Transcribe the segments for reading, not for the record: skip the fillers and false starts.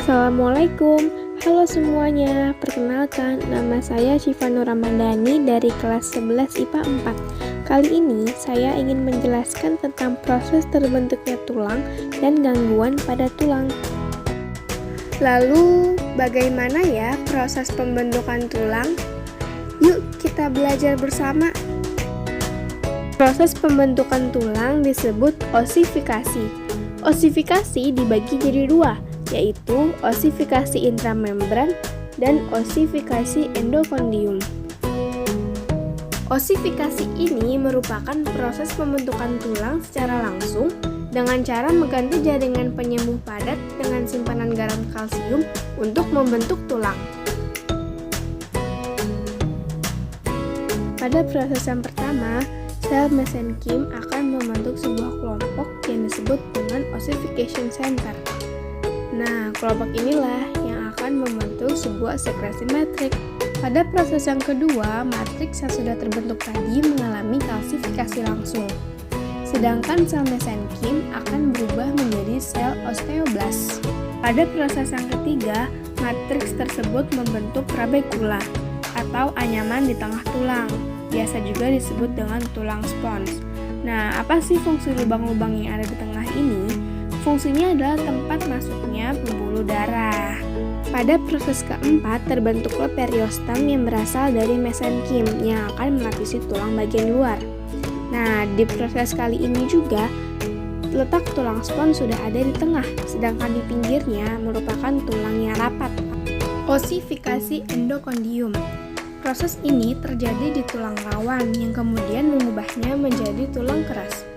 Assalamualaikum, halo semuanya. Perkenalkan, nama saya Syifa Nur Ramadhani dari kelas 11 IPA 4. Kali ini saya ingin menjelaskan tentang proses terbentuknya tulang dan gangguan pada tulang. Lalu, bagaimana ya proses pembentukan tulang? Yuk kita belajar bersama. Proses pembentukan tulang disebut osifikasi. Osifikasi dibagi jadi dua, yaitu osifikasi intramembran dan osifikasi endokondium. Osifikasi ini merupakan proses pembentukan tulang secara langsung dengan cara mengganti jaringan penyembuh padat dengan simpanan garam kalsium untuk membentuk tulang. Pada proses yang pertama, sel mesenkim akan membentuk sebuah kelompok yang disebut dengan ossification center. Nah, kelompok inilah yang akan membentuk sebuah sekresi matrik. Pada proses yang kedua, matriks yang sudah terbentuk tadi mengalami kalsifikasi langsung. Sedangkan sel mesenkim akan berubah menjadi sel osteoblas. Pada proses yang ketiga, matriks tersebut membentuk trabekula atau anyaman di tengah tulang. Biasa juga disebut dengan tulang spons. Nah, apa sih fungsi lubang-lubang yang ada di tengah ini? Fungsinya adalah tempat masuknya pembuluh darah. Pada proses keempat, terbentuklah periostem yang berasal dari mesenkim yang akan melapisi tulang bagian luar. Nah, di proses kali ini juga, letak tulang spons sudah ada di tengah, sedangkan di pinggirnya merupakan tulang yang rapat. Osifikasi endokondium. Proses ini terjadi di tulang rawan yang kemudian mengubahnya menjadi tulang keras.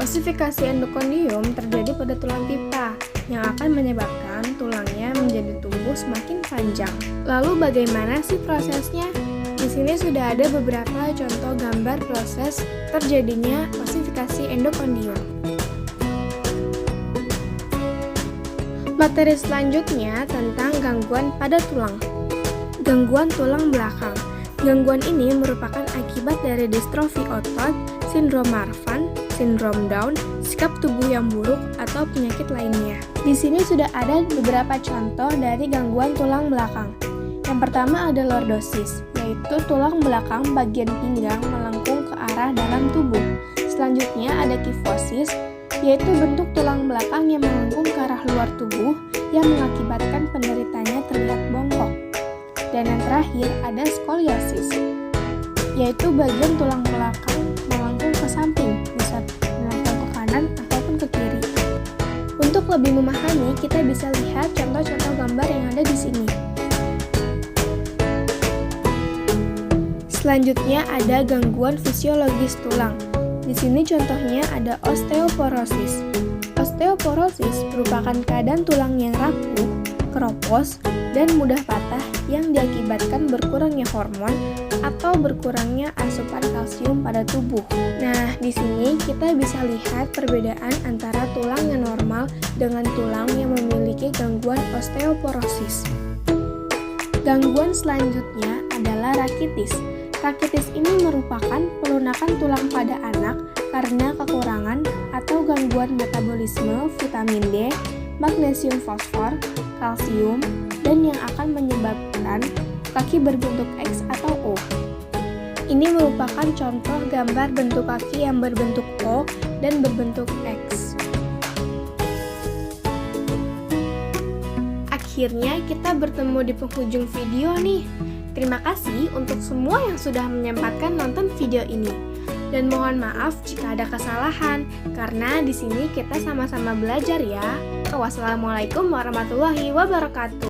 Osifikasi endokondium terjadi pada tulang pipa yang akan menyebabkan tulangnya menjadi tumbuh semakin panjang. Lalu bagaimana sih prosesnya? Di sini sudah ada beberapa contoh gambar proses terjadinya osifikasi endokondium. Materi selanjutnya tentang gangguan pada tulang. Gangguan tulang belakang. Gangguan ini merupakan akibat dari distrofi otot, sindrom Marfan, sindrom Down, sikap tubuh yang buruk, atau penyakit lainnya. Di sini sudah ada beberapa contoh dari gangguan tulang belakang. Yang pertama ada lordosis, yaitu tulang belakang bagian pinggang melengkung ke arah dalam tubuh. Selanjutnya ada kifosis, yaitu bentuk tulang belakang yang melengkung ke arah luar tubuh yang mengakibatkan penderitanya terlihat bongkok. Dan yang terakhir ada skoliosis, yaitu bagian tulang belakang melengkung ke samping, bisa melengkung ke kanan ataupun ke kiri. Untuk lebih memahami, kita bisa lihat contoh-contoh gambar yang ada di sini. Selanjutnya ada gangguan fisiologis tulang. Di sini contohnya ada osteoporosis. Osteoporosis merupakan keadaan tulang yang rapuh, keropos, dan mudah patah yang diakibatkan berkurangnya hormon atau berkurangnya asupan kalsium pada tubuh. Nah, di sini kita bisa lihat perbedaan antara tulang yang normal dengan tulang yang memiliki gangguan osteoporosis. Gangguan selanjutnya adalah rakitis. Rakitis ini merupakan pelunakan tulang pada anak karena kekurangan atau gangguan metabolisme vitamin D, magnesium fosfor, kalsium, dan yang akan menyebabkan kaki berbentuk X atau O. Ini merupakan contoh gambar bentuk kaki yang berbentuk O dan berbentuk X. Akhirnya kita bertemu di penghujung video nih. Terima kasih untuk semua yang sudah menyempatkan nonton video ini. Dan mohon maaf jika ada kesalahan, karena di sini kita sama-sama belajar ya. Wassalamualaikum warahmatullahi wabarakatuh.